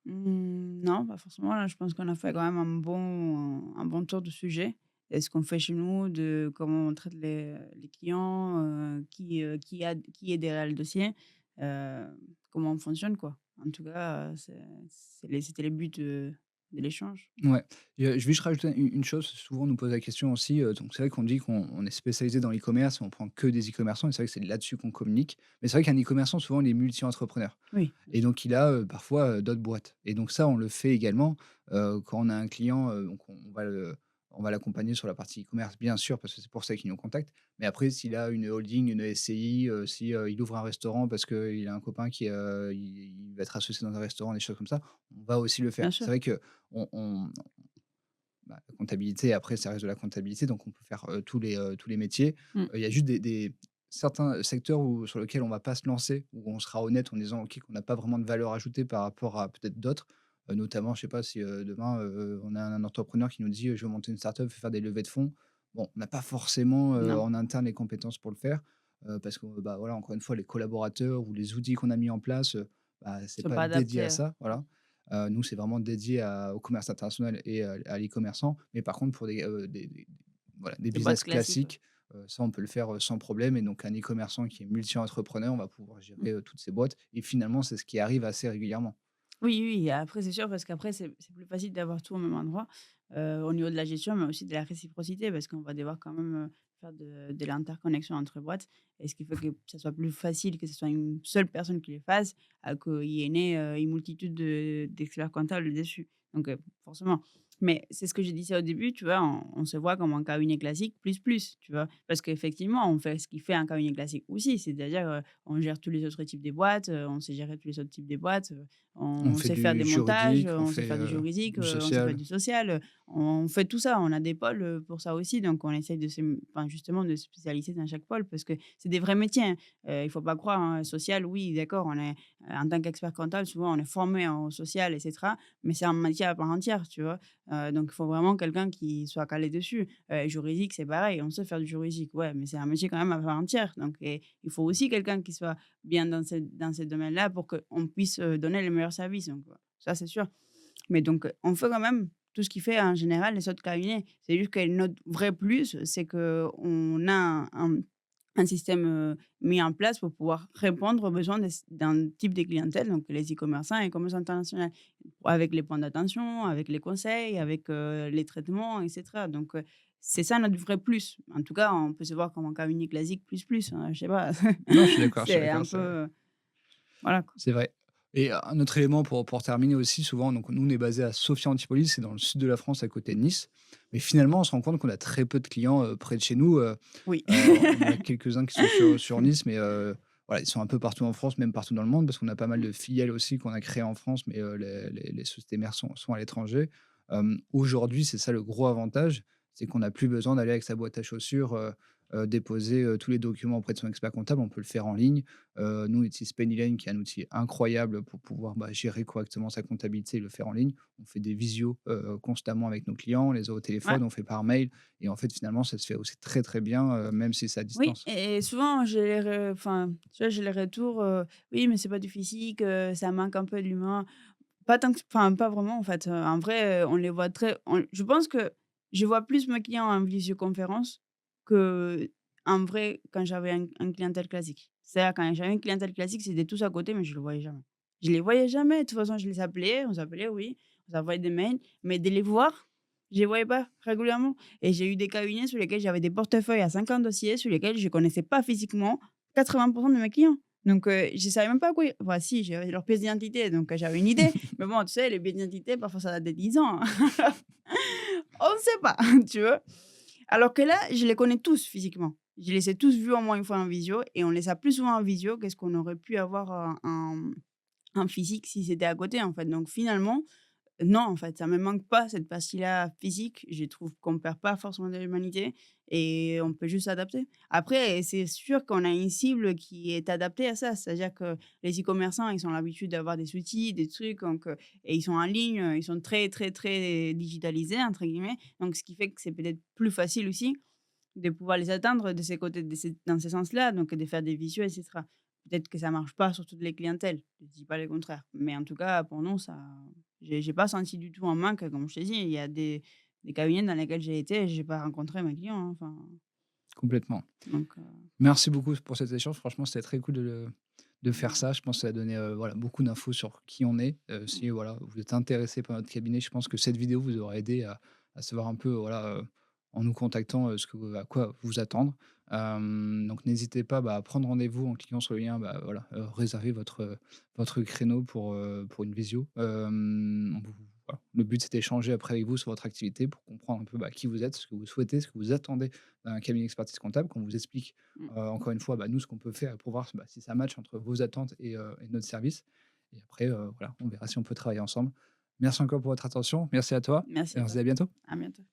Non, pas forcément. Là, je pense qu'on a fait quand même un bon tour du sujet. Et ce qu'on fait chez nous, de comment on traite les clients, qui est derrière le dossier, heu, comment on fonctionne, quoi. En tout cas, c'était les buts, de l'échange. Ouais, je vais juste rajouter une chose, souvent on nous pose la question aussi, donc c'est vrai qu'on dit qu'on est spécialisé dans l'e-commerce, on prend que des e-commerçants et c'est vrai que c'est là-dessus qu'on communique. Mais c'est vrai qu'un e-commerçant souvent il est multi-entrepreneur Oui, bien et sûr. donc il a, parfois, d'autres boîtes et donc ça on le fait également, quand on a un client, donc on va l'accompagner sur la partie e-commerce bien sûr parce que c'est pour ça qu'il nous contacte. Mais après s'il a une holding, une SCI, si, il ouvre un restaurant parce qu'il a un copain qui, il va être associé dans un restaurant, des choses comme ça, on va aussi le faire. Bien C'est sûr. vrai que on la comptabilité, après, ça reste de la comptabilité, donc on peut faire, tous les métiers. Mmh. Il y a juste des certains secteurs sur lesquels on va pas se lancer, où on sera honnête en disant: «OK, qu'on n'a pas vraiment de valeur ajoutée par rapport à peut-être d'autres». Notamment, je sais pas si, demain, on a un entrepreneur qui nous dit: «Je veux monter une start-up, je veux faire des levées de fonds». Bon, on n'a pas forcément, Non, en interne les compétences pour le faire, parce que, bah, voilà, encore une fois, les collaborateurs ou les outils qu'on a mis en place, bah, c'est ils sont pas pas dédié adaptés, à ça, ouais, voilà. Nous, c'est vraiment dédié au commerce international et à l'e-commerçant. Mais par contre, pour voilà, des des boîtes business classiques, ouais. classiques, ça, on peut le faire, sans problème et donc un e-commerçant qui est multi-entrepreneur, on va pouvoir Mmh. gérer, toutes ces boîtes et finalement, c'est ce qui arrive assez régulièrement. Oui, oui, après c'est sûr parce qu'après c'est plus facile d'avoir tout au même endroit, au niveau de la gestion, mais aussi de la réciprocité parce qu'on va devoir quand même, faire de l'interconnexion entre boîtes et ce qui fait que ça soit plus facile que ce soit une seule personne qui les fasse, qu'il y en ait, une multitude d'experts comptables dessus. Donc forcément. Mais c'est ce que j'ai dit ça au début, tu vois? On se voit comme un cabinet classique plus, plus, tu vois? Parce qu'effectivement, on fait ce qui fait un cabinet classique aussi, c'est-à-dire, on gère tous les autres types des boîtes, on sait gérer tous les autres types des boîtes, On on fait sait faire du des montages, juridique, on on sait fait, faire du juridique, du on sait faire social. du social, on fait tout ça. On a des pôles, pour ça aussi, donc on essaye enfin, justement de se spécialiser dans chaque pôle parce que c'est des vrais métiers, hein. Il faut pas croire, hein, social, oui, d'accord, on est, en tant qu'expert comptable, souvent on est formé en social et cetera, mais c'est un métier à part entière, tu vois? Donc il faut vraiment quelqu'un qui soit calé dessus. Juridique, c'est pareil, on sait faire du juridique, ouais, mais c'est un métier quand même à part entière, donc il faut aussi quelqu'un qui soit bien dans ces domaines-là pour qu'on puisse, donner les meilleurs services, donc ça, c'est sûr. Mais donc on fait quand même tout ce qui fait en général les autres cabinets. C'est juste que notre vrai plus, c'est qu'on a un système, mis en place pour pouvoir répondre aux besoins d'un type de clientèle, donc les e-commerçants et commerce international. Avec les points d'attention, avec les conseils, avec, les traitements et cetera. Donc c'est ça notre vrai plus. En tout cas, on peut se voir comme un cabinet classique plus, plus, hein, je sais pas. Non, je suis C'est un d'accord, peu, voilà quoi. c'est vrai et un autre élément pour terminer aussi, souvent, donc nous, on est basé à Sophia Antipolis, c'est dans le sud de la France, à côté de Nice. Mais finalement, on se rend compte qu'on a très peu de clients, près de chez nous, Oui. On en a quelques-uns qui sont sur Nice, mais voilà, ils sont un peu partout en France, même partout dans le monde, parce qu'on a pas mal de filiales aussi qu'on a créées en France, mais les sociétés mères sont à l'étranger. Aujourd'hui, c'est ça le gros avantage, c'est qu'on n'a plus besoin d'aller avec sa boîte à chaussures, déposer, tous les documents auprès de son expert comptable, on peut le faire en ligne. Nous, on utilise Pennyline qui est un outil incroyable pour pouvoir, bah, gérer correctement sa comptabilité et le faire en ligne. On fait des visios, constamment avec nos clients, on les a au Ouais. téléphone, on fait par mail et en fait, finalement, ça se fait aussi très, très bien, même si c'est à Oui distance. et souvent j'ai les re enfin, tu vois, j'ai les retours, «Oui, mais c'est pas du physique, ça manque un peu de l'humain». Pas tant que enfin, pas vraiment en fait, en vrai, on les voit très je pense que je vois plus mes clients en visioconférence qu'en vrai quand j'avais un clientèle classique. C'est-à-dire quand j'avais une clientèle classique, c'était tous à côté, mais je le voyais jamais. Je les voyais jamais, de toute façon je les appelais, on s'appelait oui, on s'envoyait des mails, mais de les voir, je les voyais pas régulièrement et j'ai eu des cabinets sur lesquels j'avais des portefeuilles à 50 dossiers sur lesquels je connaissais pas physiquement 80 de mes clients. Donc je savais même pas quoi enfin si, j'avais leur pièce d'identité, donc j'avais une idée, mais bon, tu sais, les pièces d'identité, parfois, ça date de 10 ans. On ne sait pas, tu vois? Alors que là, je les connais tous physiquement. Je les ai tous vus au moins une fois en visio et on les a plus souvent en visio que ce qu'on aurait pu avoir, en physique si c'était à côté, en fait. Donc finalement, non, en fait, ça me manque pas cette partie-là physique. Je trouve qu'on perd pas forcément de l'humanité et on peut juste s'adapter. Après, c'est sûr qu'on a une cible qui est adaptée à ça. C'est-à-dire que les e-commerçants, ils ont l'habitude d'avoir des outils, des trucs, donc, et ils sont en ligne, ils sont très, très, très «digitalisés» entre guillemets. Donc ce qui fait que c'est peut-être plus facile aussi de pouvoir les atteindre de ces côtés de ces dans ces sens-là, donc de faire des visios et cetera. Peut-être que ça marche pas sur toutes les clientèles, je dis pas le contraire, mais en tout cas pour nous ça j'ai pas senti du tout un manque comme je t'ai dit, il y a des cabinets dans lesquels j'ai été et j'ai pas rencontré mes clients, hein, enfin Complètement. donc Merci beaucoup pour cet échange. Franchement, c'était très cool de faire ça. Je pense que ça va donner, voilà, beaucoup d'infos sur qui on est. Mmh. Si voilà, vous êtes intéressé par notre cabinet, je pense que cette vidéo vous aura aidé à savoir un peu, voilà, en nous contactant, ce que à quoi vous attendre. Donc n'hésitez pas, bah, à prendre rendez-vous en cliquant sur le lien, bah, voilà, réserver votre créneau pour une visio. Voilà, le but, c'est d'échanger après avec vous sur votre activité pour comprendre un peu, bah, qui vous êtes, ce que vous souhaitez, ce que vous attendez d'un cabinet d'expertise comptable, qu'on vous explique, Mmh. encore une fois, bah, nous, ce qu'on peut faire pour voir, bah, si ça match entre vos attentes et notre service. Et après, voilà, on verra si on peut travailler ensemble. Merci encore pour votre attention. Merci à toi Merci et à on se toi. dit à bientôt. À bientôt.